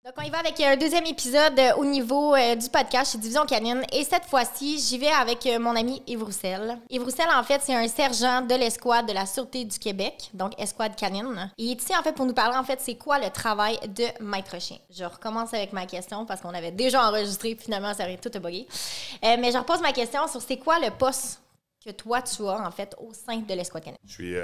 Donc, on y va avec un deuxième épisode au niveau du podcast chez Division Canine. Et cette fois-ci, j'y vais avec mon ami Yves Roussel. Yves Roussel, en fait, c'est un sergent de l'escouade de la Sûreté du Québec, donc escouade canine. Et il est ici, en fait, pour nous parler, en fait, c'est quoi le travail de maître chien. Je recommence avec ma question parce qu'on avait déjà enregistré, puis finalement, ça aurait tout bugué. Mais je repose ma question sur c'est quoi le poste que toi, tu as, en fait, au sein de l'escouade canine. Je suis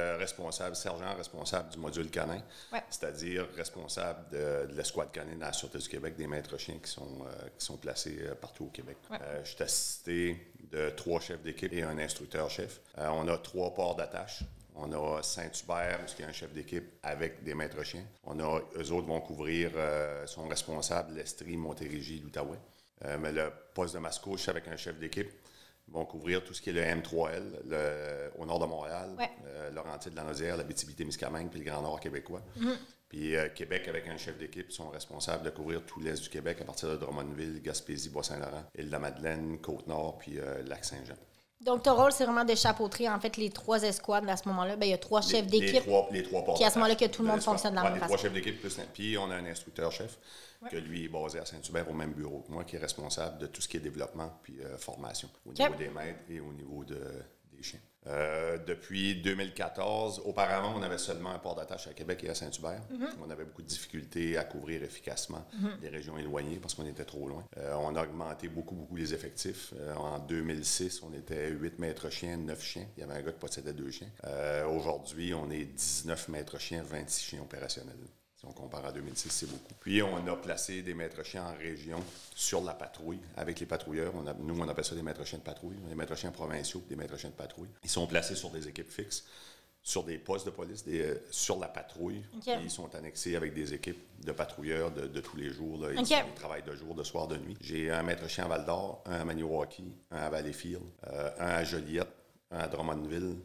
sergent responsable du module canin, c'est-à-dire responsable de l'escouade canine à la Sûreté du Québec, des maîtres chiens qui sont placés partout au Québec. Je suis assisté de 3 chefs d'équipe et un instructeur-chef. On a 3 ports d'attache. On a Saint-Hubert, qui est un chef d'équipe avec des maîtres chiens. Eux autres vont couvrir, sont responsables l'Estrie, Montérégie, l'Outaouais. Mais le poste de Mascouche avec un chef d'équipe vont couvrir tout ce qui est le M3L, au nord de Montréal, Laurentides, Lanaudière, la Abitibi-Témiscamingue, puis le Grand Nord québécois. Puis Québec, avec un chef d'équipe, sont responsables de couvrir tout l'est du Québec à partir de Drummondville, Gaspésie, Bas-Saint-Laurent, Île-de-la-Madeleine, Côte-Nord, puis Lac-Saint-Jean. Donc, ton rôle, c'est vraiment de chapeauter, en fait, les 3 escouades à ce moment-là. Bien, il y a 3 chefs d'équipe. Les trois ports puis à ce moment-là, que tout le monde fonctionne de la même façon. Les 3 chefs d'équipe, puis on a un instructeur-chef, que lui est basé à Saint-Hubert au même bureau que moi, qui est responsable de tout ce qui est développement puis formation, au niveau des maîtres et au niveau des chiens. Depuis 2014, auparavant, on avait seulement un port d'attache à Québec et à Saint-Hubert. On avait beaucoup de difficultés à couvrir efficacement des régions éloignées parce qu'on était trop loin. On a augmenté beaucoup les effectifs. En 2006, on était 8 maîtres chiens, 9 chiens. Il y avait un gars qui possédait 2 chiens. Aujourd'hui, on est 19 maîtres chiens, 26 chiens opérationnels. Si on compare à 2006, c'est beaucoup. Puis, on a placé des maîtres chiens en région sur la patrouille avec les patrouilleurs. Nous, on appelle ça des maîtres chiens de patrouille. Des maîtres chiens provinciaux, des maîtres chiens de patrouille. Ils sont placés sur des équipes fixes, sur des postes de police, sur la patrouille. Ils sont annexés avec des équipes de patrouilleurs de tous les jours. Là. Ils travaillent de jour, de soir, de nuit. J'ai un maître chien à Val-d'Or, un à Maniwaki, un à Valleyfield, un à Joliette, un à Drummondville,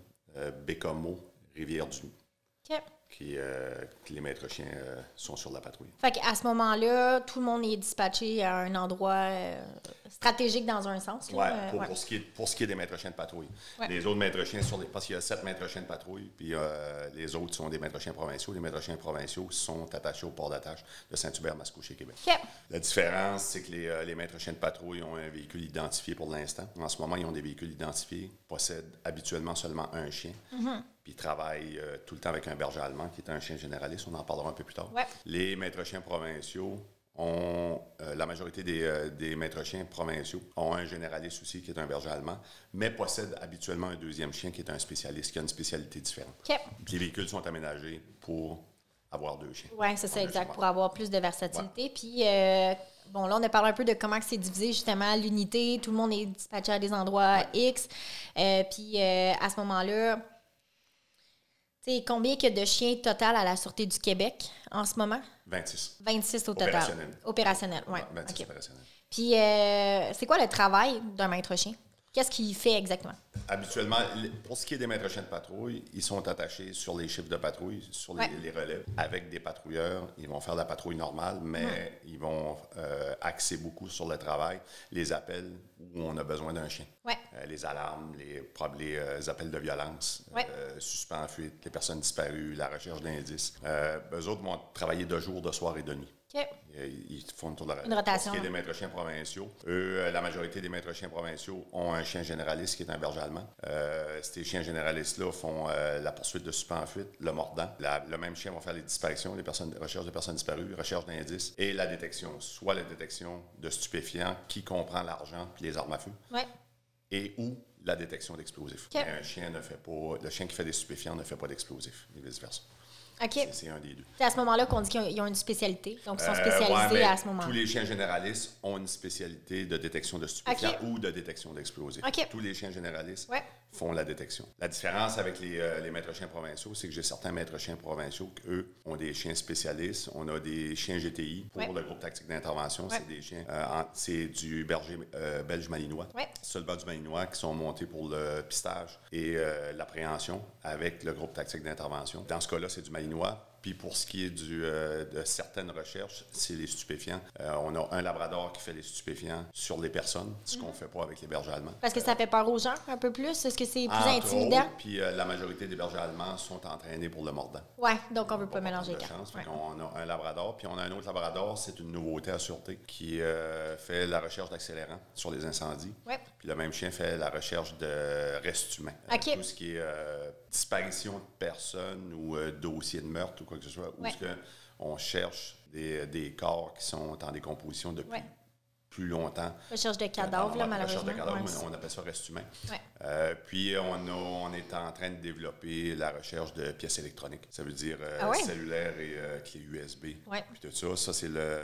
Bécomo, Rivière-du-Loup. Que les maîtres chiens sont sur la patrouille. Fait qu'à ce moment-là, tout le monde est dispatché à un endroit stratégique dans un sens. Oui, pour ce qui est des maîtres chiens de patrouille. Les autres maîtres chiens, parce qu'il y a 7 maîtres chiens de patrouille, puis les autres sont des maîtres chiens provinciaux. Les maîtres chiens provinciaux sont attachés au port d'attache de Saint-Hubert, Mascouche et Québec. La différence, c'est que les maîtres chiens de patrouille ont un véhicule identifié pour l'instant. En ce moment, ils ont des véhicules identifiés, possèdent habituellement seulement un chien. Puis ils travaillent tout le temps avec un berger allemand qui est un chien généraliste. On en parlera un peu plus tard. Les maîtres chiens provinciaux ont, la majorité des maîtres chiens provinciaux ont un généraliste aussi qui est un berger allemand, mais possèdent habituellement un 2e chien qui est un spécialiste, qui a une spécialité différente. Puis les véhicules sont aménagés pour avoir 2 chiens. Oui, c'est ça, exact, pour avoir plus de versatilité. Puis, bon, là, on a parlé un peu de comment c'est divisé, justement, l'unité. Tout le monde est dispatché à des endroits X. Puis, à ce moment-là, combien qu'il y a de chiens total à la Sûreté du Québec en ce moment? 26. 26 au total. Opérationnel, oui. 26 opérationnels. Puis, c'est quoi le travail d'un maître chien? Qu'est-ce qu'il fait exactement? Habituellement, pour ce qui est des maîtres chiens de patrouille, ils sont attachés sur les chiffres de patrouille, sur les relèves, avec des patrouilleurs. Ils vont faire la patrouille normale, mais ils vont axer beaucoup sur le travail, les appels où on a besoin d'un chien. Les alarmes, les appels de violence, suspens en fuite, les personnes disparues, la recherche d'indices. Eux autres vont travailler de jour, de soir et de nuit. Ils font une rotation. Pour ce qui est des maîtres chiens provinciaux, la majorité des maîtres chiens provinciaux ont un chien généraliste qui est un berger allemand. Ces chiens généralistes-là font la poursuite de suspens en fuite, le mordant. Le même chien va faire les disparitions, recherche de personnes disparues, recherche d'indices et la détection, soit la détection de stupéfiants qui comprend l'argent puis les armes à feu, et ou la détection d'explosifs. Un chien ne fait pas, le chien qui fait des stupéfiants ne fait pas d'explosifs, et vice-versa. C'est un des deux. C'est à ce moment-là qu'on dit qu'ils ont une spécialité. Donc, ils sont spécialisés à ce moment-là. Tous les chiens généralistes ont une spécialité de détection de stupéfiants ou de détection d'explosifs. Tous les chiens généralistes font la détection. La différence avec les maîtres chiens provinciaux, c'est que j'ai certains maîtres chiens provinciaux qui, eux, ont des chiens spécialistes. On a des chiens GTI pour le groupe tactique d'intervention. C'est des chiens, c'est du berger belge malinois, seulement du malinois, qui sont montés pour le pistage et l'appréhension avec le groupe tactique d'intervention. Dans ce cas-là, c'est du malinois. Puis pour ce qui est de certaines recherches, c'est les stupéfiants. On a un labrador qui fait les stupéfiants sur les personnes, ce qu'on ne fait pas avec les bergers allemands. Parce que ça fait peur aux gens un peu plus? Est-ce que c'est plus Entre intimidant? autres, puis la majorité des bergers allemands sont entraînés pour le mordant. Oui, donc on ne veut pas mélanger les cartes. Ouais. On a un labrador, puis on a un autre labrador, c'est une nouveauté à sûreté, qui fait la recherche d'accélérants sur les incendies. Ouais. Puis le même chien fait la recherche de restes humains. OK. Tout ce qui est disparition de personnes ou dossier de meurtre ou quoi que ce soit, où on cherche des corps qui sont en décomposition depuis plus longtemps. Recherche de cadavres, là, malheureusement. Recherche de cadavres, on appelle ça reste humain. Ouais. Puis on est en train de développer la recherche de pièces électroniques. Ça veut dire cellulaire et clé USB. Ouais. Puis tout ça, ça c'est le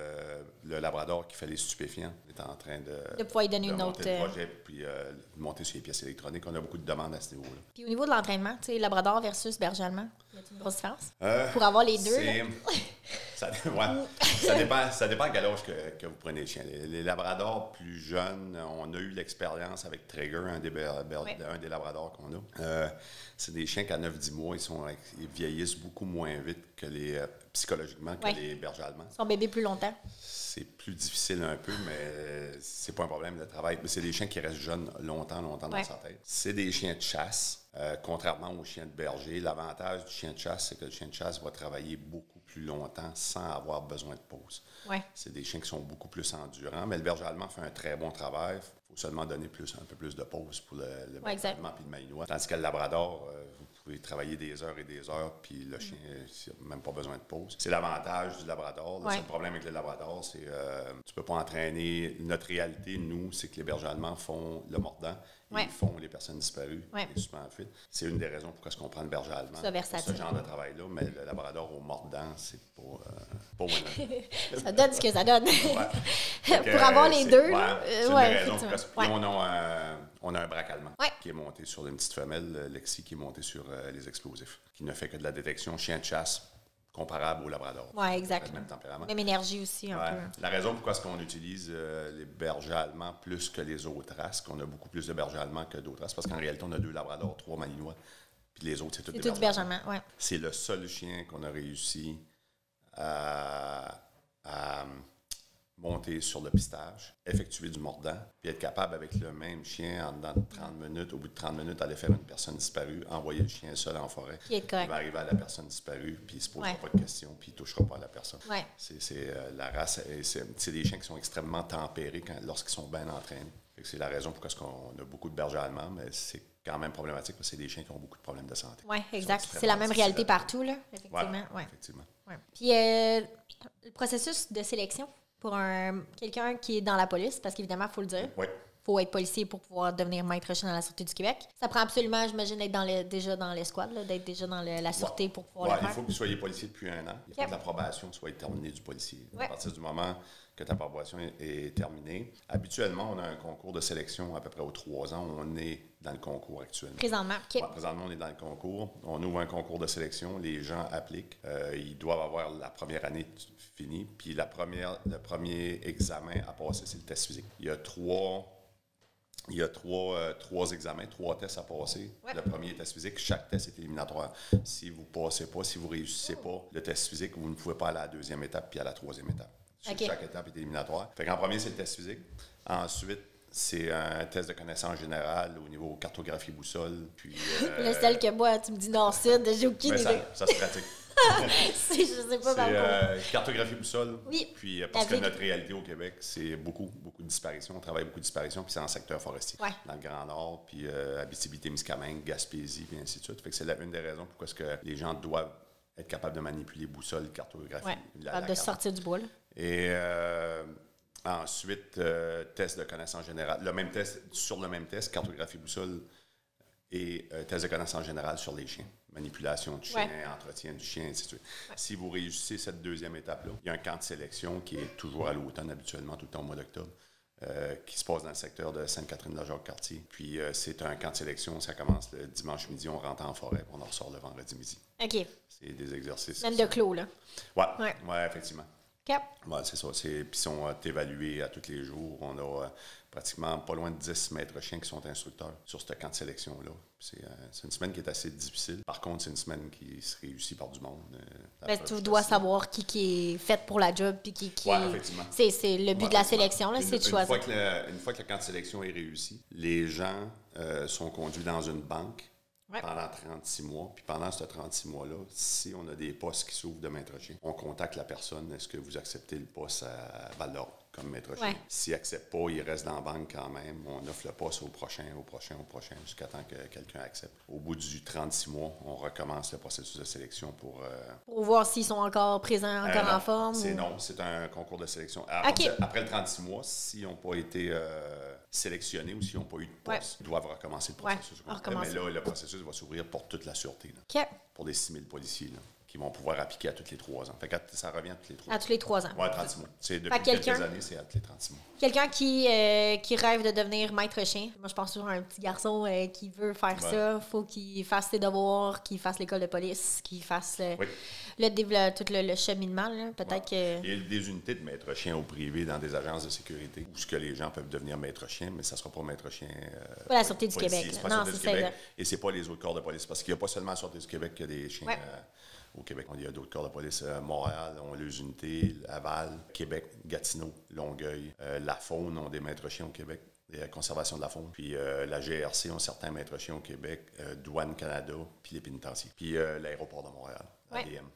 labrador qui fait les stupéfiants. On est en train de pouvoir y donner une monter autre... le projet, puis de monter sur les pièces électroniques. On a beaucoup de demandes à ce niveau-là. Puis au niveau de l'entraînement, tu sais, labrador versus berger allemand, y a-t-il une grosse différence? Pour avoir les deux, ça dépend à quel âge que vous prenez les chiens. Les labradors plus jeunes, on a eu l'expérience avec Traeger, un des labradors qu'on a. C'est des chiens qu'à 9-10 mois, ils vieillissent beaucoup moins vite que psychologiquement que les bergers allemands. Son bébé plus longtemps. C'est plus difficile un peu, mais c'est pas un problème de travail. Mais c'est des chiens qui restent jeunes longtemps dans sa tête. C'est des chiens de chasse. Contrairement aux chiens de berger, l'avantage du chien de chasse, c'est que le chien de chasse va travailler beaucoup plus longtemps sans avoir besoin de pause. Ouais. C'est des chiens qui sont beaucoup plus endurants, mais le berger allemand fait un très bon travail. Il faut seulement donner un peu plus de pause pour le berger allemand puis le malinois. Tandis que le labrador, vous pouvez travailler des heures et des heures, puis le chien n'a même pas besoin de pause. C'est l'avantage du labrador. Le seul problème avec le labrador, c'est tu ne peux pas entraîner. Notre réalité, nous, c'est que les bergers allemands font le mordant. Ils font les personnes disparues, les suspens en fuite. C'est une des raisons pourquoi on prend le berger allemand. C'est ce genre de travail-là, mais le labrador au mordant, c'est pas vraiment. Ça donne ce que ça donne. Pour avoir les deux. C'est une raison pourquoi on a un braque allemand qui est monté sur une petite femelle, Lexi, qui est montée sur les explosifs, qui ne fait que de la détection chien de chasse comparable au labrador. Oui, exact. Le même tempérament. Même énergie aussi, un peu. La raison pourquoi on utilise les bergers allemands plus que les autres races, qu'on a beaucoup plus de bergers allemands que d'autres races, parce qu'en réalité, on a 2 labradors, 3 malinois, puis les autres, c'est tous des bergers allemands. Ouais. C'est le seul chien qu'on a réussi à monter sur le pistage, effectuer du mordant, puis être capable avec le même chien, en dedans de 30 minutes, au bout de 30 minutes, aller faire une personne disparue, envoyer le chien seul en forêt. Il va arriver à la personne disparue, puis il ne se posera pas de questions, puis il ne touchera pas à la personne. Ouais. C'est la race, c'est des chiens qui sont extrêmement tempérés lorsqu'ils sont bien entraînés. C'est la raison pourquoi on a beaucoup de bergers allemands, mais c'est quand même problématique parce que c'est des chiens qui ont beaucoup de problèmes de santé. Oui, exact. C'est la même réalité partout, là, effectivement. Ouais, effectivement. Ouais. Puis le processus de sélection pour quelqu'un qui est dans la police, parce qu'évidemment, il faut le dire. Oui. Il faut être policier pour pouvoir devenir maître chien dans la Sûreté du Québec. Ça prend absolument, j'imagine, d'être déjà dans l'escouade, d'être déjà dans la Sûreté pour pouvoir le faire. Il faut que vous soyez policier depuis 1 an. Il faut que la probation soit terminée du policier. À partir du moment que ta probation est terminée, habituellement, on a un concours de sélection à peu près aux 3 ans. On est dans le concours actuellement. Présentement, OK. Présentement, on est dans le concours. On ouvre un concours de sélection. Les gens appliquent. Ils doivent avoir la première année finie. Puis le premier examen à passer, c'est le test physique. Il y a trois examens, 3 tests à passer. Le premier test physique, chaque test est éliminatoire. Si vous ne passez pas, si vous ne réussissez pas le test physique, vous ne pouvez pas aller à la 2e étape puis à la 3e étape. Chaque étape est éliminatoire. En premier, c'est le test physique. Ensuite, c'est un test de connaissance générale au niveau cartographie boussole. Puis, le seul que moi, tu me dis nord-sud, j'ai aucune idée. Ça se pratique. Je sais pas par contre. Cartographie boussole. Oui. Puis, parce que notre réalité au Québec, c'est beaucoup de disparitions. On travaille beaucoup de disparitions, puis c'est en secteur forestier. Dans le Grand Nord, puis Abitibi-Témiscamingue, Gaspésie, puis ainsi de suite. Fait que c'est une des raisons pourquoi est-ce que les gens doivent être capables de manipuler boussole, cartographie. De sortir du bois, là. Et ensuite, test de connaissance générale. Sur le même test, cartographie boussole et test de connaissance générale sur les chiens. Manipulation du chien, entretien du chien, ainsi de suite. Si vous réussissez cette 2e étape-là, il y a un camp de sélection qui est toujours à l'automne, habituellement, tout le temps au mois d'octobre, qui se passe dans le secteur de Sainte-Catherine-de-la-Jacques-Cartier. Puis c'est un camp de sélection, ça commence le dimanche midi, on rentre en forêt, on en ressort le vendredi midi. OK. C'est des exercices. Même de clos, là. Oui, effectivement. OK. Ouais, c'est ça. Puis ils sont évalués à tous les jours. On a pratiquement pas loin de 10 maîtres chiens qui sont instructeurs sur ce camp de sélection-là. C'est une semaine qui est assez difficile. Par contre, c'est une semaine qui se réussit par du monde. Tu dois savoir qui est fait pour la job puis qui Oui, effectivement. C'est le but de la sélection, là, c'est de choisir. Une fois que le camp de sélection est réussi, les gens sont conduits dans une banque pendant 36 mois. Puis pendant ces 36 mois-là, si on a des postes qui s'ouvrent de maître chien, on contacte la personne. Est-ce que vous acceptez le poste à Val-d'Or comme maître chien? S'il n'accepte pas, il reste dans la banque quand même. On offre le poste au prochain, jusqu'à temps que quelqu'un accepte. Au bout du 36 mois, on recommence le processus de sélection pour voir s'ils sont encore présents, en forme. Non, c'est un concours de sélection. Après le 36 mois, s'ils n'ont pas été sélectionnés ou s'ils n'ont pas eu de poste, ils doivent recommencer le processus. Mais là, le processus va s'ouvrir pour toute la sûreté. Là, pour des 6 000 policiers là, qui vont pouvoir appliquer à tous les 3 ans. Fait que ça revient à tous les 3 ans. À tous les 3 ans. Oui, 36 mois. C'est depuis quelques années, c'est à tous les 36 mois. Quelqu'un qui rêve de devenir maître chien. Moi, je pense toujours à un petit garçon qui veut faire ça. Il faut qu'il fasse ses devoirs, qu'il fasse l'école de police, qu'il fasse tout le cheminement. Peut-être que... Il y a des unités de maître chien au privé dans des agences de sécurité où ce que les gens peuvent devenir maître chien, mais ça ne sera pas maître chien. Pas la Sûreté du Québec. C'est pas la Sûreté du Québec. Et c'est pas les autres corps de police. Parce qu'il n'y a pas seulement la Sûreté du Québec qui a des chiens. Au Québec, il y a d'autres corps de police. Montréal ont les unités, Laval, Québec, Gatineau, Longueuil. La Faune ont des maîtres chiens au Québec, la conservation de la faune. Puis la GRC ont certains maîtres chiens au Québec, Douane Canada, puis les pénitentiaires. Puis l'aéroport de Montréal, ADM.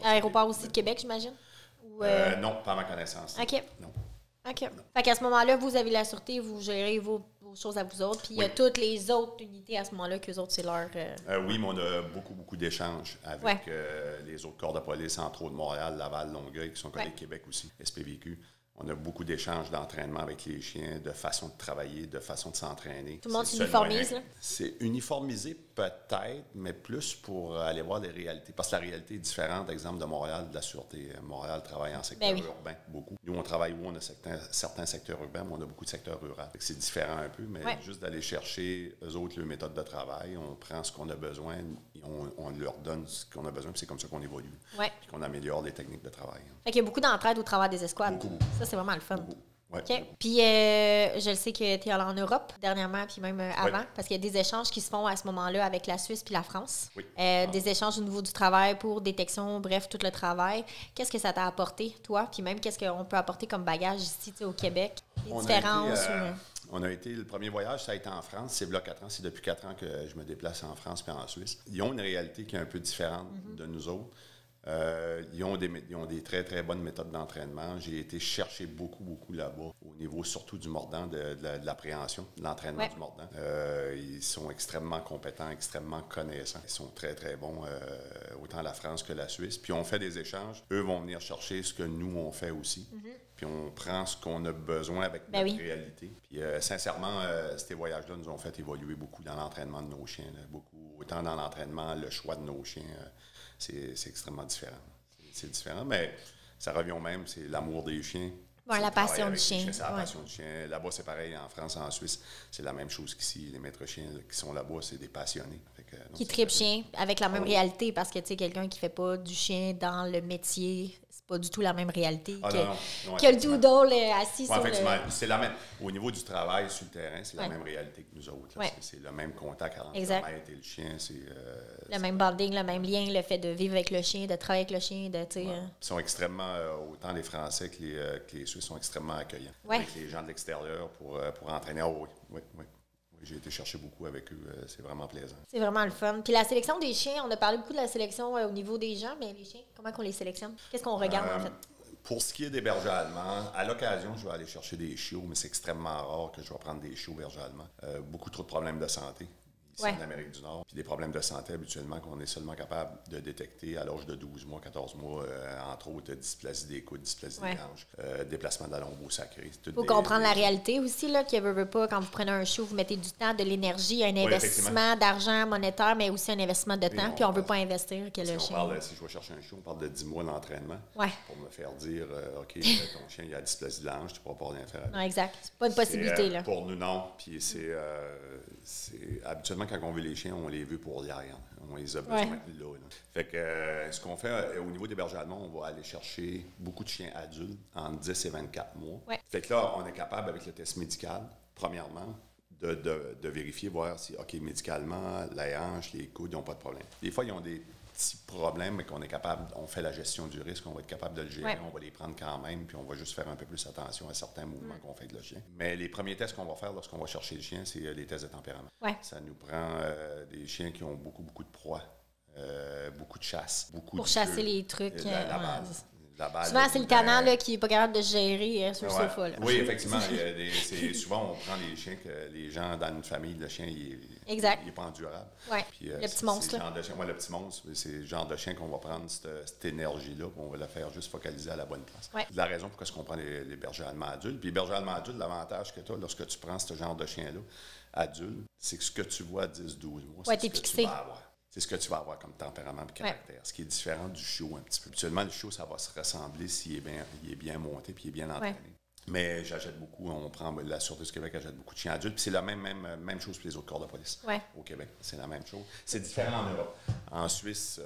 L'aéroport aussi de Québec, j'imagine? Non, pas à ma connaissance. OK. Non. OK. Fait qu'à ce moment-là, vous avez la sûreté, vous gérez vos choses à vous autres, puis il y a toutes les autres unités à ce moment-là qu'eux autres, c'est leur... oui, mais on a beaucoup d'échanges avec les autres corps de police, entre autres Montréal, Laval, Longueuil, qui sont collègues Québec aussi, SPVQ. On a beaucoup d'échanges d'entraînement avec les chiens, de façon de travailler, de façon de s'entraîner. Tout le monde s'uniformise, là? C'est uniformisé peut-être, mais plus pour aller voir les réalités. Parce que la réalité est différente, exemple, de Montréal, de la sûreté. Montréal travaille en secteur urbain, beaucoup. Nous, on travaille où on a certains secteurs urbains, mais on a beaucoup de secteurs ruraux. C'est différent un peu, mais juste d'aller chercher, eux autres, leur méthode de travail, on prend ce qu'on a besoin, on leur donne ce qu'on a besoin, puis c'est comme ça qu'on évolue. Puis qu'on améliore les techniques de travail. Fait qu'il y a beaucoup d'entraide au travers des escouades. Beaucoup. Ça, c'est vraiment le fun. Ouais. OK. Puis, je le sais que tu es allé en Europe dernièrement, puis même avant, parce qu'il y a des échanges qui se font à ce moment-là avec la Suisse puis la France. Des échanges au niveau du travail pour détection, bref, tout le travail. Qu'est-ce que ça t'a apporté, toi? Puis même, qu'est-ce qu'on peut apporter comme bagage ici, au Québec? Les différences? On a été, le premier voyage, ça a été en France. C'est là 4 ans. C'est depuis 4 ans que je me déplace en France puis en Suisse. Ils ont une réalité qui est un peu différente de nous autres. Ils ont des très, très bonnes méthodes d'entraînement. J'ai été chercher beaucoup là-bas, au niveau surtout du mordant, de l'appréhension, de l'entraînement du mordant. Ils sont extrêmement compétents, extrêmement connaissants. Ils sont très, très bons, autant la France que la Suisse. Puis on fait des échanges. Eux vont venir chercher ce que nous, on fait aussi. Puis on prend ce qu'on a besoin avec notre réalité. Puis sincèrement, ces voyages-là nous ont fait évoluer beaucoup dans l'entraînement de nos chiens. Là. Beaucoup, autant dans l'entraînement, le choix de nos chiens. C'est extrêmement différent. C'est différent, mais ça revient au même, c'est l'amour des chiens. La passion du chien. C'est la passion du chien. Là-bas, c'est pareil, en France, en Suisse, c'est la même chose qu'ici. Les maîtres chiens qui sont là-bas, c'est des passionnés. Qui tripent chien, avec la même réalité, parce que, tu sais, quelqu'un qui fait pas du chien dans le métier, c'est pas du tout la même réalité que le doodle assis sur c'est la même. Au niveau du travail sur le terrain, c'est la même réalité que nous autres. C'est le même contact entre le maître et le chien. Le même bonding, le même lien, le fait de vivre avec le chien, de travailler avec le chien. Ils sont extrêmement, autant les Français que les Suisses sont extrêmement accueillants avec les gens de l'extérieur pour entraîner. Oui. J'ai été chercher beaucoup avec eux. C'est vraiment plaisant. C'est vraiment le fun. Puis la sélection des chiens, on a parlé beaucoup de la sélection au niveau des gens, mais les chiens, comment on les sélectionne? Qu'est-ce qu'on regarde, en fait? Pour ce qui est des bergers allemands, à l'occasion, je vais aller chercher des chiots, mais c'est extrêmement rare que je vais prendre des chiots bergers allemands. Beaucoup trop de problèmes de santé. Ici en Amérique du Nord. Puis des problèmes de santé habituellement qu'on est seulement capable de détecter à l'âge de 12 mois, 14 mois, entre autres dysplasie des coudes, dysplasie des hanches, déplacement de la lombeau sacrée. Il faut comprendre la réalité aussi, là, qu'il veut pas, quand vous prenez un chiot, vous mettez du temps, de l'énergie, un investissement d'argent monétaire, mais aussi un investissement de temps, puis on ne veut pas investir que le chien. Si je vais chercher un chiot, on parle de 10 mois d'entraînement pour me faire dire, OK, ton chien, il a dysplasie de la hanche, tu ne pourras pas rien faire. Non, exact. C'est pas une possibilité. Là. Pour nous, non. Puis c'est habituellement quand on veut les chiens, on les veut pour hier. On les a besoin là. Fait que ce qu'on fait au niveau des bergers allemands, on va aller chercher beaucoup de chiens adultes entre 10 et 24 mois. Ouais. Fait que là, on est capable, avec le test médical, premièrement, de vérifier, voir si, OK, médicalement, la hanche, les coudes, ils n'ont pas de problème. Des fois, ils ont des petits problèmes, mais qu'on est capable, on fait la gestion du risque, on va être capable de le gérer, on va les prendre quand même, puis on va juste faire un peu plus attention à certains mouvements qu'on fait avec le chien. Mais les premiers tests qu'on va faire lorsqu'on va chercher le chien, c'est les tests de tempérament. Ouais. Ça nous prend des chiens qui ont beaucoup de proie, beaucoup de chasse, beaucoup pour chasser les trucs. La base. Souvent, c'est le canard qui n'est pas capable de gérer sur le sofa. Là. Oui, effectivement. Souvent, on prend les chiens que les gens dans une famille, le chien, il n'est pas endurable. Ouais. Puis, le petit monstre. Le petit monstre, c'est le genre de chien qu'on va prendre cette énergie-là, puis on va la faire juste focaliser à la bonne place. Ouais. C'est la raison pourquoi on prend les bergers allemands adultes. Puis les bergers allemands adultes, l'avantage que tu as lorsque tu prends ce genre de chien-là, adulte, c'est que ce que tu vois à 10-12 mois, c'est ce que tu vas avoir. C'est ce que tu vas avoir comme tempérament et caractère, ce qui est différent du chiot un petit peu. Habituellement, le chiot, ça va se ressembler s'il est bien monté puis il est bien entraîné. Ouais. Mais j'achète beaucoup, on prend la Sûreté du Québec, achète beaucoup de chiens adultes. Puis c'est la même chose pour les autres corps de police au Québec. C'est la même chose. C'est différent en Europe. En Suisse,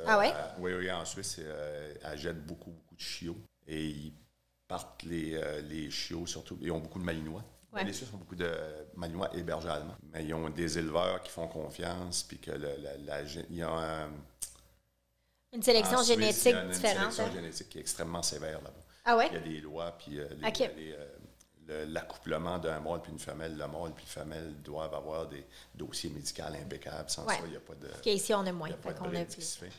oui, en Suisse, ils jettent beaucoup de chiots. Et ils partent les chiots, surtout, ils ont beaucoup de malinois. Ouais. Les Suisses ont beaucoup de malinois et bergers allemands. Mais ils ont des éleveurs qui font confiance, puis que il y a une sélection génétique différente. Il y a une sélection génétique qui est extrêmement sévère là-bas. Ah ouais? Il y a des lois, puis l'accouplement d'un mâle puis une femelle, le mâle puis la femelle doivent avoir des dossiers médicaux impeccables. Sans ça, il n'y a pas de... Qu'ici, on a moins. Il n'y a pas de bride qui se fait.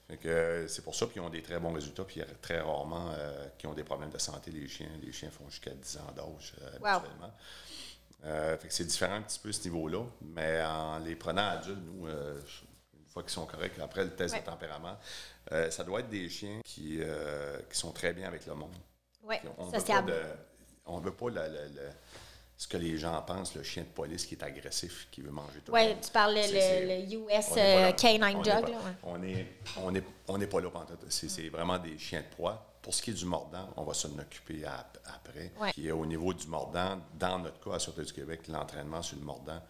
Fait que c'est pour ça qu'ils ont des très bons résultats, puis très rarement qui ont des problèmes de santé, les chiens. Les chiens font jusqu'à 10 ans d'âge habituellement. Fait que c'est différent un petit peu ce niveau-là, mais en les prenant adultes, nous, une fois qu'ils sont corrects, après le test de tempérament, ça doit être des chiens qui sont très bien avec le monde. Oui, sociable. On ne veut pas ce que les gens pensent, le chien de police qui est agressif, qui veut manger tout le monde. Oui, tu parles le US Canine Dog. On n'est pas là pendant tout. C'est vraiment des chiens de proie. Pour ce qui est du mordant, on va s'en occuper après. Ouais. Puis au niveau du mordant, dans notre cas, à Sûreté du Québec, l'entraînement sur le mordant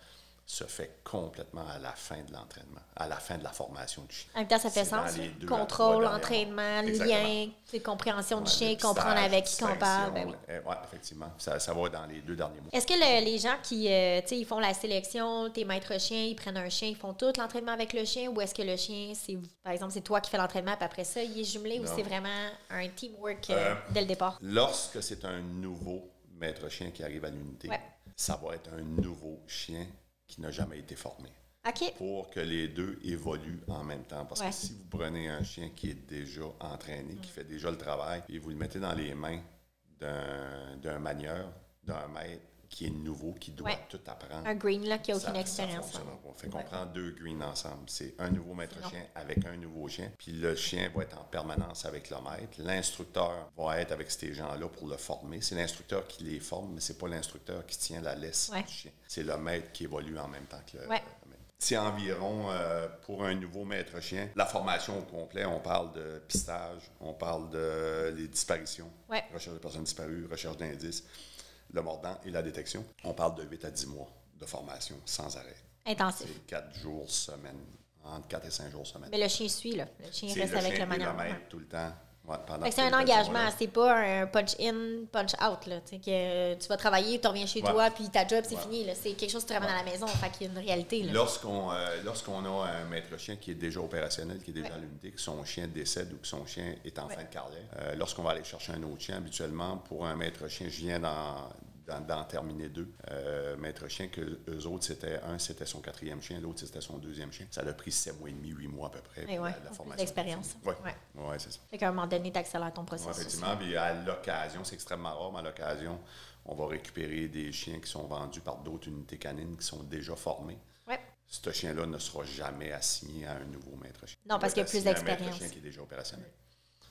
se fait complètement à la fin de l'entraînement, à la fin de la formation du chien. En même temps, ça fait sens. Contrôle, entraînement, lien, compréhension du chien, comprendre avec qui on parle. Oui, effectivement. Ça va dans les 2 derniers mois. Est-ce que les gens qui ils font la sélection, tes maîtres chiens, ils prennent un chien, ils font tout l'entraînement avec le chien, ou est-ce que le chien, par exemple, c'est toi qui fais l'entraînement, puis après ça, il est jumelé, ou c'est vraiment un teamwork dès le départ? Lorsque c'est un nouveau maître chien qui arrive à l'unité, ça va être un nouveau chien qui n'a jamais été formé. Okay. Pour que les deux évoluent en même temps. Parce que si vous prenez un chien qui est déjà entraîné, qui fait déjà le travail, et vous le mettez dans les mains d'un manieur, d'un maître qui est nouveau, qui doit tout apprendre. Un green là, qui n'a aucune expérience. On fait qu'on prend 2 greens ensemble. C'est un nouveau maître chien avec un nouveau chien. Puis le chien va être en permanence avec le maître. L'instructeur va être avec ces gens-là pour le former. C'est l'instructeur qui les forme, mais c'est pas l'instructeur qui tient la laisse du chien. C'est le maître qui évolue en même temps que le maître. C'est environ, pour un nouveau maître chien, la formation au complet, on parle de pistage, on parle de les disparitions, recherche de personnes disparues, recherche d'indices, le mordant et la détection. On parle de 8 à 10 mois de formation sans arrêt. Intensif. C'est 4 jours semaine, entre 4 et 5 jours semaine. Mais le chien suit, là. Le chien reste avec le manieur. C'est le maître tout le temps. C'est un engagement, c'est pas un punch-in, punch-out. Que tu vas travailler, tu reviens chez toi, puis ta job, c'est fini. Là. C'est quelque chose que tu ramènes à la maison, fait qu'il y a une réalité. Là. Lorsqu'on a un maître chien qui est déjà opérationnel, qui est déjà à l'unité, que son chien décède ou que son chien est en fin de carrière, lorsqu'on va aller chercher un autre chien, habituellement, pour un maître chien, je viens d'en terminer 2. Maître chien, que eux autres, c'était son 4e chien, l'autre, c'était son 2e chien. Ça a pris 7 mois et demi, 8 mois à peu près pour la formation. D'expérience. Oui, c'est ça. Fait qu'à un moment donné, tu accélères ton processus. Effectivement, puis à l'occasion, c'est extrêmement rare, mais à l'occasion, on va récupérer des chiens qui sont vendus par d'autres unités canines qui sont déjà formés. Ouais. Ce chien-là ne sera jamais assigné à un nouveau maître chien. Non, parce qu'il y a plus d'expérience. Un maître chien qui est déjà opérationnel.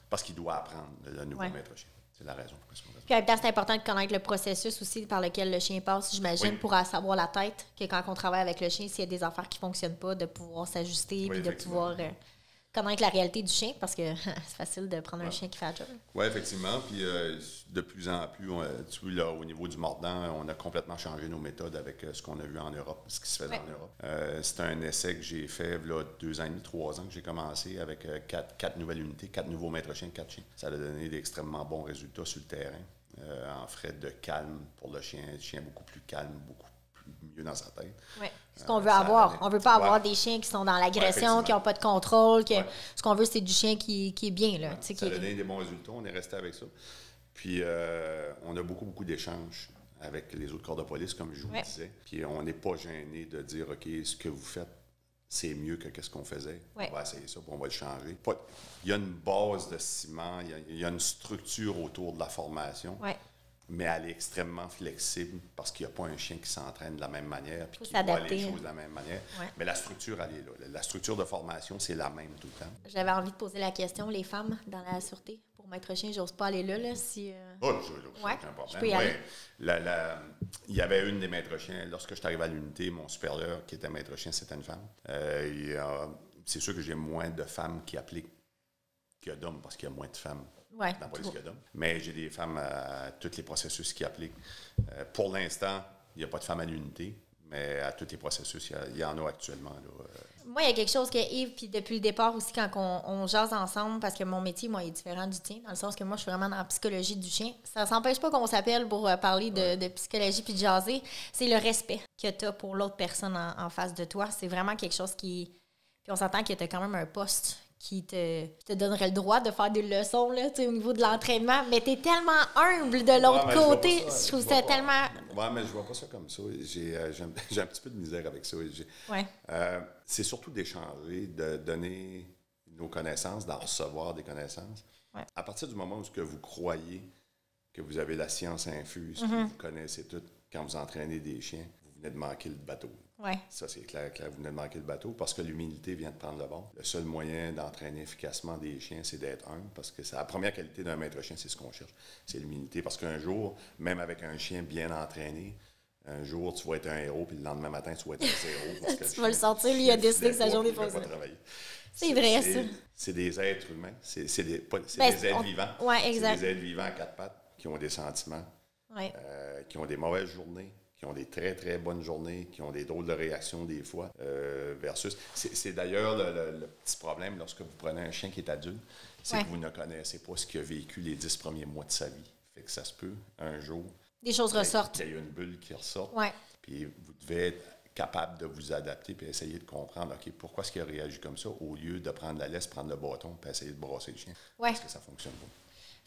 Parce qu'il doit apprendre le nouveau maître chien. C'est la raison pour laquelle. Puis en même temps, c'est important de connaître le processus aussi par lequel le chien passe, j'imagine, pour savoir la tête, que quand on travaille avec le chien, s'il y a des affaires qui ne fonctionnent pas, de pouvoir s'ajuster, puis de pouvoir connaître la réalité du chien, parce que c'est facile de prendre un chien qui fait la job. Oui, effectivement. Puis de plus en plus, tu vois, là, au niveau du mordant, on a complètement changé nos méthodes avec ce qu'on a vu en Europe, ce qui se faisait en Europe. C'est un essai que j'ai fait là, 2 ans et demi, 3 ans que j'ai commencé avec 4 nouvelles unités, 4 nouveaux maîtres chiens, 4 chiens. Ça a donné d'extrêmement bons résultats sur le terrain, en frais de calme pour le chien beaucoup plus calme, beaucoup mieux dans sa tête. Oui. Ce qu'on veut avoir. On ne veut pas avoir des chiens qui sont dans l'agression, qui n'ont pas de contrôle. Ce qu'on veut, c'est du chien qui est bien. Là, ça a donné des bons résultats. On est resté avec ça. Puis, on a beaucoup d'échanges avec les autres corps de police, comme je vous le disais. Puis, on n'est pas gêné de dire, OK, ce que vous faites, c'est mieux que ce qu'on faisait. On va essayer ça, puis on va le changer. Il y a une base de ciment, il y a une structure autour de la formation. Mais elle est extrêmement flexible parce qu'il n'y a pas un chien qui s'entraîne de la même manière et qui voit les choses de la même manière. Mais la structure, elle est là. La structure de formation, c'est la même tout le temps. J'avais envie de poser la question, les femmes dans la sûreté, pour maître chien, j'ose pas aller là si... Je peux y aller. Il y avait une des maîtres chiens. Lorsque je suis arrivé à l'unité, mon supérieur qui était maître chien, c'était une femme. C'est sûr que j'ai moins de femmes qui appliquent qu'il y a d'hommes parce qu'il y a moins de femmes. Dans la police qu'il y a d'hommes. Mais j'ai des femmes à tous les processus qui appliquent. Pour l'instant, il n'y a pas de femmes à l'unité, mais à tous les processus, il y en a actuellement. Là. Moi, il y a quelque chose que Yves, puis depuis le départ aussi, quand on jase ensemble, parce que mon métier, moi, est différent du tien, dans le sens que moi, je suis vraiment dans la psychologie du chien. Ça ne s'empêche pas qu'on s'appelle pour parler de psychologie puis de jaser. C'est le respect que tu as pour l'autre personne en face de toi. C'est vraiment quelque chose qui... Puis on s'entend que tu as quand même un poste qui te donnerait le droit de faire des leçons là, au niveau de l'entraînement, mais tu es tellement humble de l'autre côté. Je trouve ça tellement... Oui, mais je vois pas ça comme ça. J'ai un petit peu de misère avec ça. C'est surtout d'échanger, de donner nos connaissances, d'en recevoir des connaissances. À partir du moment où que vous croyez que vous avez la science infuse, que vous connaissez tout, quand vous entraînez des chiens, vous venez de manquer le bateau. Ça, c'est clair, vous venez de manquer le bateau parce que l'humilité vient de prendre le bord. Le seul moyen d'entraîner efficacement des chiens, c'est d'être humble parce que c'est la première qualité d'un maître chien, c'est ce qu'on cherche, c'est l'humilité. Parce qu'un jour, même avec un chien bien entraîné, un jour, tu vas être un héros, puis le lendemain matin, tu vas être un zéro. Parce que tu vas le sentir, lui, il a décidé que sa journée fonctionne. C'est vrai, ça. C'est des êtres humains, c'est des êtres vivants. Exact. C'est des êtres vivants à 4 pattes qui ont des sentiments, qui ont des mauvaises journées, qui ont des très, très bonnes journées, qui ont des drôles de réactions des fois, versus... C'est d'ailleurs le petit problème lorsque vous prenez un chien qui est adulte, c'est que vous ne connaissez pas ce qu'il a vécu les 10 premiers mois de sa vie. Fait que ça se peut, un jour... Des choses ressortent. Il y a une bulle qui ressort. Puis vous devez être capable de vous adapter puis essayer de comprendre, OK, pourquoi est-ce qu'il a réagi comme ça, au lieu de prendre la laisse, prendre le bâton puis essayer de brasser le chien. Parce que ça ne fonctionne pas.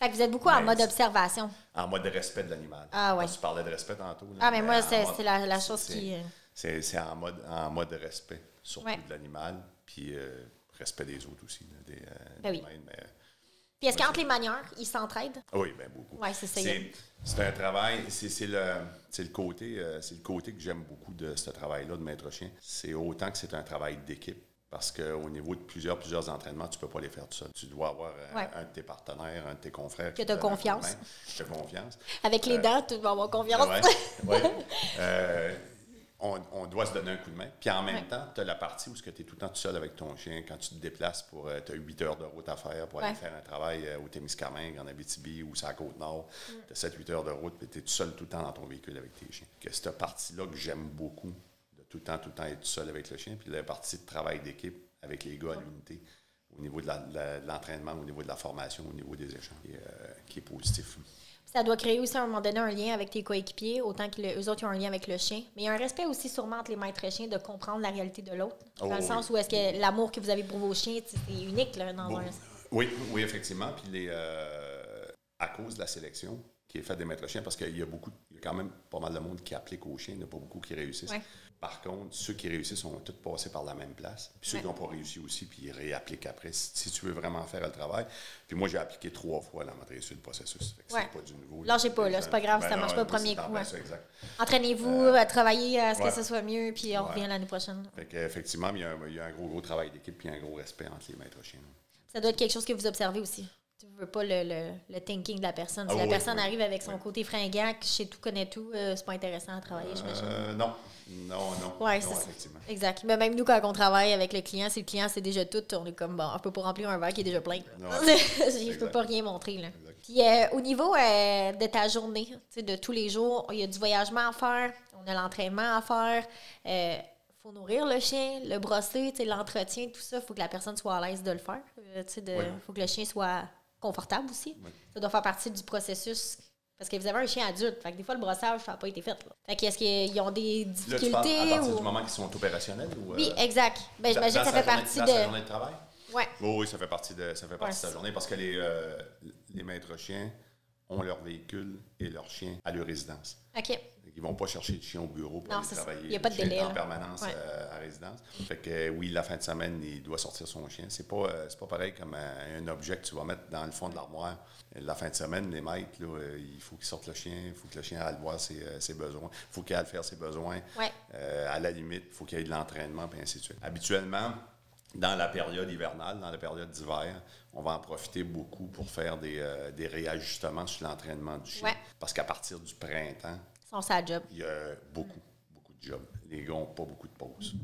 Fait que vous êtes beaucoup en mode observation. En mode de respect de l'animal. Tu parlais de respect tantôt. Là, mais moi, c'est la chose qui... C'est en mode de respect, surtout de l'animal, puis respect des autres aussi, des humains. Puis est-ce qu'entre les manieurs, ils s'entraident? Oui, bien beaucoup. Oui, c'est ça. C'est un travail, c'est le côté que j'aime beaucoup de ce travail-là de maître chien. C'est autant que c'est un travail d'équipe. Parce qu'au niveau de plusieurs entraînements, tu ne peux pas les faire tout seul. Tu dois avoir un de tes partenaires, un de tes confrères. Que tu as confiance. Tu as confiance. Avec les dents, tu dois avoir confiance. On doit se donner un coup de main. Puis en même temps, tu as la partie où tu es tout le temps tout seul avec ton chien. Quand tu te déplaces, tu as 8 heures de route à faire pour aller faire un travail au Témiscamingue, en Abitibi ou sur la Côte-Nord. Tu as 7-8 heures de route, puis tu es tout seul tout le temps dans ton véhicule avec tes chiens. C'est cette partie-là que j'aime beaucoup. Tout le temps être seul avec le chien, puis la partie de travail d'équipe avec les gars à l'unité, au niveau de l'entraînement, au niveau de la formation, au niveau des échanges, qui est positif. Ça doit créer aussi à un moment donné un lien avec tes coéquipiers, autant que eux autres ont un lien avec le chien. Mais il y a un respect aussi sûrement entre les maîtres chiens de comprendre la réalité de l'autre, dans le sens où est-ce que l'amour que vous avez pour vos chiens, c'est unique là, dans un... Oui, effectivement. Puis à cause de la sélection qui est faite des maîtres chiens, parce qu'il y a quand même pas mal de monde qui applique aux chiens, il n'y a pas beaucoup qui réussissent. Par contre, ceux qui réussissent ont tous passé par la même place. Puis ceux qui n'ont pas réussi aussi, puis ils réappliquent après, si tu veux vraiment faire le travail. Puis moi, j'ai appliqué 3 fois la réussi le processus. Fait que c'est pas du nouveau. Lâchez pas, là, c'est pas grave, ça ne marche pas le premier coup. Entraînez-vous, travaillez à ce que ce soit mieux, puis on revient l'année prochaine. Fait qu'effectivement, il y a un gros travail d'équipe, puis un gros respect entre les maîtres chiens. Ça doit être quelque chose que vous observez aussi. tu veux pas le thinking de la personne. Si Ah la oui, personne oui. arrive avec son côté fringant, que je sais tout, connaît tout, c'est pas intéressant à travailler, j'imagine. Non. Ouais, non, c'est ça. effectivement. Exact. Mais même nous, quand on travaille avec le client, si le client c'est déjà tout, on est comme, bon, on peut pas remplir un verre qui est déjà plein. Ouais. Je peux pas rien montrer. Là. Exact. Puis au niveau de ta journée, tu sais, de tous les jours, il y a du voyagement à faire, on a l'entraînement à faire. Faut nourrir le chien, le brosser, l'entretien, tout ça. Il faut que la personne soit à l'aise de le faire. Faut que le chien soit confortable aussi. Oui. Ça doit faire partie du processus. Parce que vous avez un chien adulte. Fait que des fois, le brossage, ça n'a pas été fait. Là. Fait que est-ce qu'ils ont des Là, tu parles difficultés? à partir du moment qu'ils sont opérationnels? Ou, Oui, exact. Ben, j'imagine que ça fait partie dans de... sa journée de travail? Ouais. Oui, ça fait partie de sa journée parce que les maîtres chiens ont leur véhicule et leur chien à leur résidence. OK. Ils ne vont pas chercher le chien au bureau pour Non, aller c'est ça. travailler. Il y a pas de délai, En là. permanence Ouais. à résidence. Fait que oui, la fin de semaine, il doit sortir son chien. C'est pas pareil comme un objet que tu vas mettre dans le fond de l'armoire. La fin de semaine, les maîtres, là, il faut qu'ils sortent le chien, il faut que le chien aille voir ses besoins, il faut qu'il aille faire ses besoins. Ouais. À la limite, il faut qu'il y ait de l'entraînement, puis ainsi de suite. Habituellement, dans la période hivernale, dans la période d'hiver, on va en profiter beaucoup pour faire des réajustements sur l'entraînement du chien. Ouais. Parce qu'à partir du printemps, Ils sont sa job. il y a beaucoup de jobs. Les gars n'ont pas beaucoup de pauses.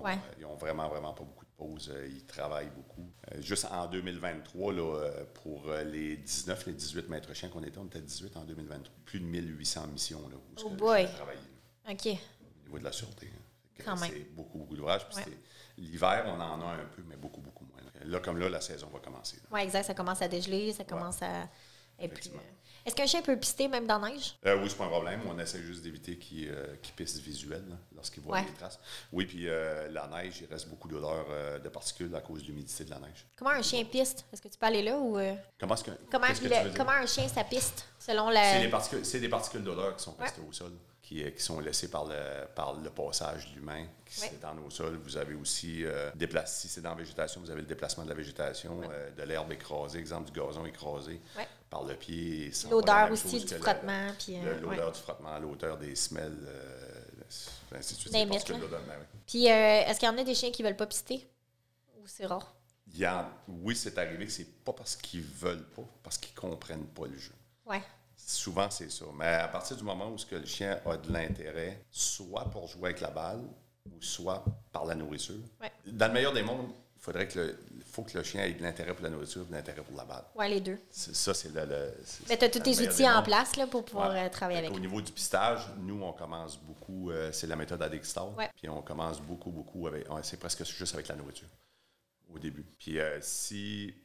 Ouais. Ils ont vraiment pas beaucoup de pauses. Ils travaillent beaucoup. Juste en 2023, là, pour les 19, les 18 maîtres chiens qu'on était, on était 18 en 2023. Plus de 1800 missions là, où Oh le boy. chien a travaillé, là, OK. au niveau de la sûreté. Hein. Fait que Quand même. c'est beaucoup d'ouvrages. Puis Ouais. l'hiver, on en a un peu, mais beaucoup moins. Là, comme là, la saison va commencer. Là. Oui, exact. Ça commence à dégeler, ça commence à... Et puis, Effectivement. est-ce qu'un chien peut pister même dans la neige? Oui, c'est pas un problème. On essaie juste d'éviter qu'il pisse visuel là, lorsqu'il voit Ouais. les traces. Oui, puis la neige, il reste beaucoup d'odeur de particules à cause de l'humidité de la neige. Comment un chien piste? Est-ce que tu peux aller là ou... Comment est-ce que, Comment, qu'est-ce que tu veux dire? comment un chien, ça piste? Selon la... C'est des particules d'odeur qui sont restées au sol, qui sont laissées par le passage de l'humain, qui Ouais. c'est dans nos sols. Vous avez aussi, si c'est dans la végétation, vous avez le déplacement de la végétation, de l'herbe écrasée, exemple du gazon écrasé Ouais. par le pied. Et ça va L'odeur la même aussi chose du que frottement. Puis, l'odeur du frottement, l'odeur des semelles, ainsi de suite. Des c'est des mythes, particules là. d'odeur, ben oui. Puis, est-ce qu'il y en a des chiens qui veulent pas pister? Ou c'est rare? Oui, c'est arrivé que c'est pas parce qu'ils veulent pas, parce qu'ils comprennent pas le jeu. Ouais. Souvent, c'est ça. Mais à partir du moment où le chien a de l'intérêt, soit pour jouer avec la balle, ou soit par la nourriture. Ouais. Dans le meilleur des mondes, il faut que le chien ait de l'intérêt pour la nourriture et de l'intérêt pour la balle. Ouais, les deux. Ça, c'est Mais tu as tous dans tes le meilleur outils des en mondes. place là, pour pouvoir Ouais. travailler Fait avec. qu'au niveau du pistage, nous, on commence beaucoup, c'est la méthode Adextal. Ouais. Puis on commence beaucoup avec, c'est presque juste avec la nourriture au début. Puis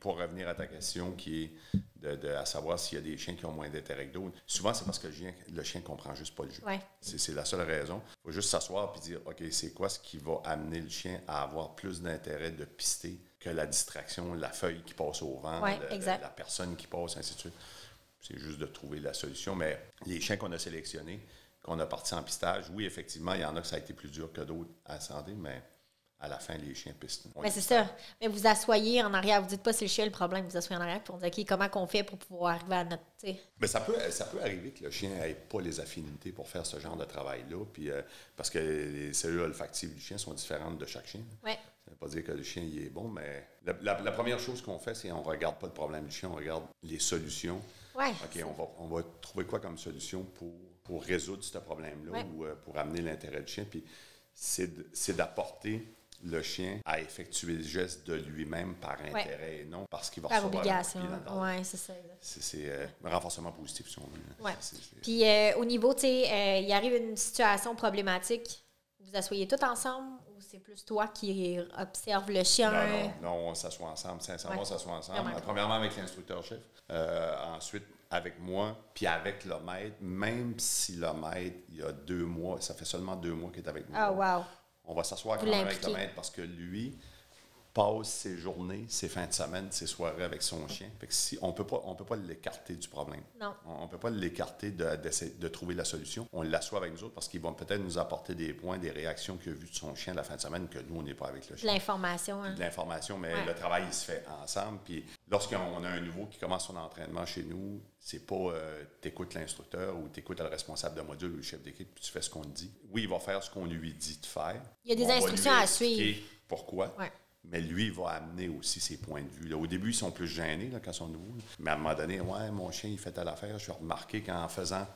pour revenir à ta question qui est à savoir s'il y a des chiens qui ont moins d'intérêt que d'autres, souvent c'est parce que le chien ne comprend juste pas le jeu. Ouais. C'est la seule raison. Il faut juste s'asseoir et dire, OK, c'est quoi ce qui va amener le chien à avoir plus d'intérêt de pister que la distraction, la feuille qui passe au vent, Ouais, exact. la personne qui passe, ainsi de suite. C'est juste de trouver la solution. Mais les chiens qu'on a sélectionnés, qu'on a partis en pistage, oui, effectivement, il y en a que ça a été plus dur que d'autres à santé, mais à la fin, les chiens pistent. Mais c'est ça. Mais vous asseyez en arrière. Vous dites pas c'est le chien le problème. Vous asseyez en arrière pour dire OK, comment qu'on fait pour pouvoir arriver à notre. T'sais. Mais ça peut arriver que le chien n'ait pas les affinités pour faire ce genre de travail-là, puis, parce que les cellules olfactives du chien sont différentes de chaque chien. Ouais. Ça ne veut pas dire que le chien il est bon, mais la première chose qu'on fait, c'est qu'on ne regarde pas le problème du chien, on regarde les solutions. Ouais. OK, on va trouver quoi comme solution pour résoudre ce problème-là Ouais. ou pour amener l'intérêt du chien. Puis c'est d'apporter le chien à effectuer le geste de lui-même par intérêt et non parce qu'il va Par recevoir obligation. un coup de pied dans le dos. Oui, c'est ça. Exact. C'est un renforcement positif, si on veut. Ouais. C'est- Puis au niveau, tu sais, il arrive une situation problématique. Vous asseyez tout ensemble ou c'est plus toi qui observe le chien? Non, on s'assoit ensemble. Sincèrement, Ouais. on s'assoit ensemble. Vraiment. Premièrement, avec l'instructeur-chef. Ensuite, avec moi, puis avec le maître. Même si le maître, il y a 2 mois, ça fait seulement 2 mois qu'il est avec nous. Ah, wow. On va s'asseoir Vous quand même avec l'impliquez. le maître parce que lui passe ses journées, ses fins de semaine, ses soirées avec son chien. Fait que si, on peut pas l'écarter du problème. Non. On ne peut pas l'écarter d'essayer de trouver la solution. On l'assoit avec nous autres parce qu'ils vont peut-être nous apporter des points, des réactions qu'il a vues de son chien la fin de semaine que nous, on n'est pas avec le De chien. l'information. Hein? De l'information, mais Ouais. le travail, il se fait ensemble. Puis lorsqu'on a un nouveau qui commence son entraînement chez nous, c'est pas t'écoutes l'instructeur ou t'écoutes le responsable de module ou le chef d'équipe puis tu fais ce qu'on te dit. Oui, il va faire ce qu'on lui dit de faire. Il y a des On va instructions lui à expliquer suivre. Pourquoi? Ouais. Mais lui, il va amener aussi ses points de vue. Là. Au début, ils sont plus gênés là, quand ils sont nouveaux. Là. Mais à un moment donné, ouais, mon chien, il fait telle affaire. Je vais remarquer qu'en faisant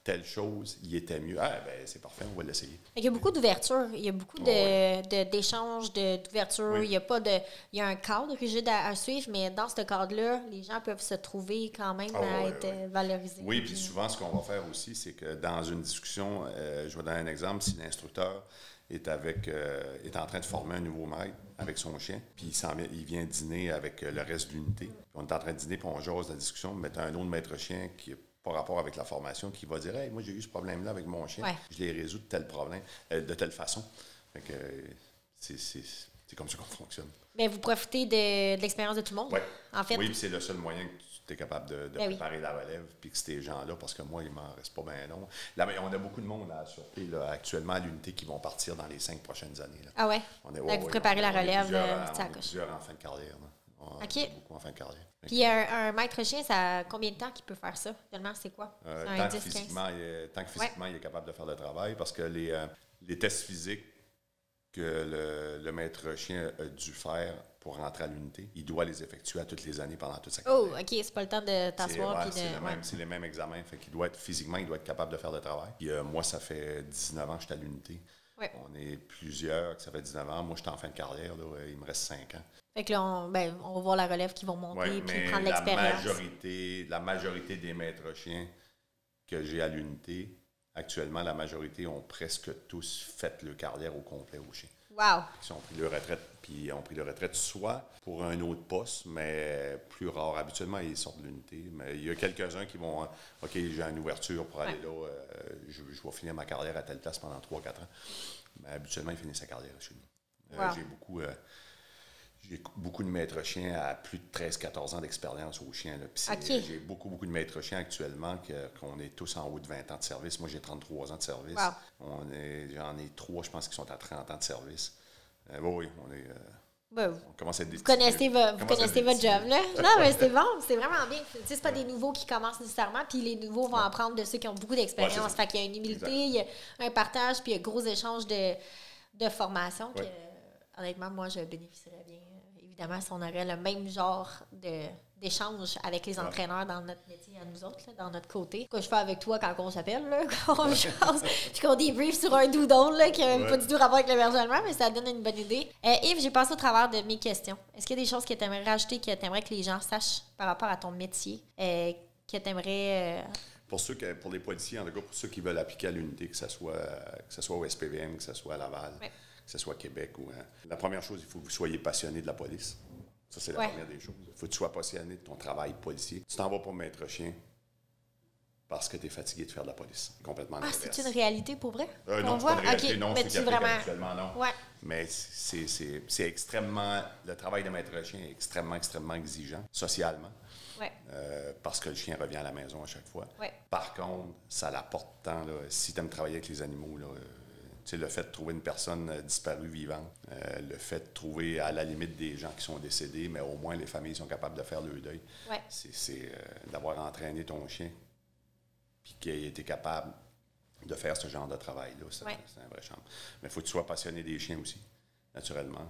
telle chose, il était mieux. Ah, ben c'est parfait, on va l'essayer. Il y a beaucoup d'ouverture, il y a beaucoup d'échanges, d'ouverture. Oui. Il y a pas de, il y a un cadre rigide à suivre, mais dans ce cadre-là, les gens peuvent se trouver quand même à être valorisés. Oui, puis souvent, ce qu'on va faire aussi, c'est que dans une discussion, je vais donner un exemple, si l'instructeur est en train de former un nouveau maître avec son chien, puis il vient dîner avec le reste de l'unité. On est en train de dîner, puis on jase la discussion, mais tu as un autre maître chien qui est par rapport avec la formation, qui va dire « Hey, moi, j'ai eu ce problème-là avec mon chien. Je l'ai résolu de tel problème, de telle façon. » Fait que c'est comme ça qu'on fonctionne. Mais vous profitez de l'expérience de tout le monde, en fait. Oui, puis c'est le seul moyen que tu es capable de préparer la relève, puis que ces gens-là, parce que moi, il m'en reste pas bien long. Là, on a beaucoup de monde à la sûreté, là, actuellement, à l'unité, qui vont partir dans les 5 prochaines années. Là. Ah ouais? Donc, vous préparez la relève, on a plusieurs en fin de carrière. Là. OK. Beaucoup en fin de carrière. Puis un maître chien, ça a combien de temps qu'il peut faire ça? Finalement, c'est quoi? Tant que physiquement, il est capable de faire le travail, parce que les tests physiques que le maître chien a dû faire pour rentrer à l'unité, il doit les effectuer à toutes les années pendant toute sa carrière. Oh, OK, c'est pas le temps de t'asseoir. C'est les mêmes examens. Fait qu'il doit être physiquement, il doit être capable de faire le travail. Puis, moi, ça fait 19 ans que je suis à l'unité. Ouais. On est plusieurs, que ça fait 19 ans. Moi, je suis en fin de carrière. Là, il me reste 5 ans. Fait que là, on va voir la relève qui vont monter puis prendre l'expérience. La majorité des maîtres chiens que j'ai à l'unité, actuellement, la majorité ont presque tous fait leur carrière au complet au chien. Wow! Ils ont pris leur retraite, puis ont pris leur retraite soit pour un autre poste, mais plus rare. Habituellement, ils sortent de l'unité. Mais il y a quelques-uns qui vont OK, j'ai une ouverture pour aller là, je vais finir ma carrière à telle place pendant 3-4 ans. Mais habituellement, ils finissent sa carrière chez nous. Wow. J'ai beaucoup de maîtres chiens à plus de 13-14 ans d'expérience aux chiens. Là. J'ai beaucoup de maîtres chiens actuellement qu'on est tous en haut de 20 ans de service. Moi, j'ai 33 ans de service. Wow. J'en ai 3, je pense, qui sont à 30 ans de service. Oui, on commence à être des Vous connaissez votre job, là? Non, mais c'est bon, c'est vraiment bien. C'est pas des nouveaux qui commencent nécessairement, puis les nouveaux vont apprendre de ceux qui ont beaucoup d'expérience. Fait qu'il y a une humilité, il y a un partage, puis il y a un gros échange de formation. Que, honnêtement, moi, je bénéficierais bien. Évidemment, si on aurait le même genre d'échange avec les entraîneurs dans notre métier à nous autres, là, dans notre côté. Que je fais avec toi quand on s'appelle, quand on jase, puis qu'on débrief sur un doodle là, qui n'a pas du tout rapport avec le vergement, mais ça donne une bonne idée. Yves, j'ai passé au travers de mes questions. Est-ce qu'il y a des choses que tu aimerais rajouter, que tu aimerais que les gens sachent par rapport à ton métier, que tu aimerais... Pour les policiers, en tout cas, pour ceux qui veulent appliquer à l'unité, que ce soit au SPVM, que ce soit à Laval, que ce soit à Québec. La première chose, il faut que vous soyez passionné de la police. Ça, c'est la première des choses. Il faut que tu sois passionné de ton travail policier. Tu t'en vas pas maître chien parce que tu es fatigué de faire de la police. Complètement l'inverse. C'est une réalité pour vrai? Non, c'est pas une réalité. Okay. Non, mais c'est vraiment... actuellement, non. Ouais. Mais c'est extrêmement... Le travail de maître chien est extrêmement exigeant, socialement. Ouais. Parce que le chien revient à la maison à chaque fois. Ouais. Par contre, ça l'apporte tant. Là, si tu aimes travailler avec les animaux, là, le fait de trouver une personne disparue vivante, le fait de trouver à la limite des gens qui sont décédés, mais au moins les familles sont capables de faire le deuil. Ouais. C'est d'avoir entraîné ton chien puis qu'il ait été capable de faire ce genre de travail-là. C'est un vrai charme. Mais il faut que tu sois passionné des chiens aussi, naturellement.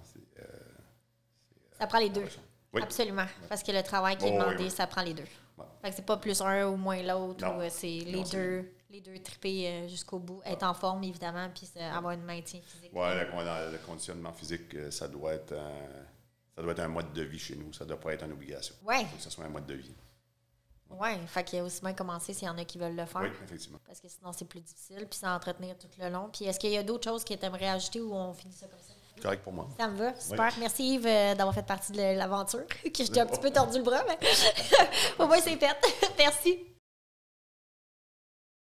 Ça prend les deux. Oui. Absolument. Parce que le travail qui est demandé, ça prend les deux. Ouais. Fait que c'est pas plus un ou moins l'autre, ou c'est les deux. Les deux triper jusqu'au bout, être en forme, évidemment, puis avoir un maintien physique. Oui, le conditionnement physique, ça doit être un mode de vie chez nous. Ça ne doit pas être une obligation. Oui. Il faut que ce soit un mode de vie. Oui, fait qu'il y a aussi bien commencer s'il y en a qui veulent le faire. Oui, effectivement. Parce que sinon, c'est plus difficile, puis ça entretenir tout le long. Puis est-ce qu'il y a d'autres choses que tu aimerais ajouter ou on finit ça comme ça? Correct pour moi. Ça me va. Super. Oui. Merci Yves d'avoir fait partie de l'aventure. Que je t'ai un petit peu tordu le bras, mais au moins c'est fait. Merci.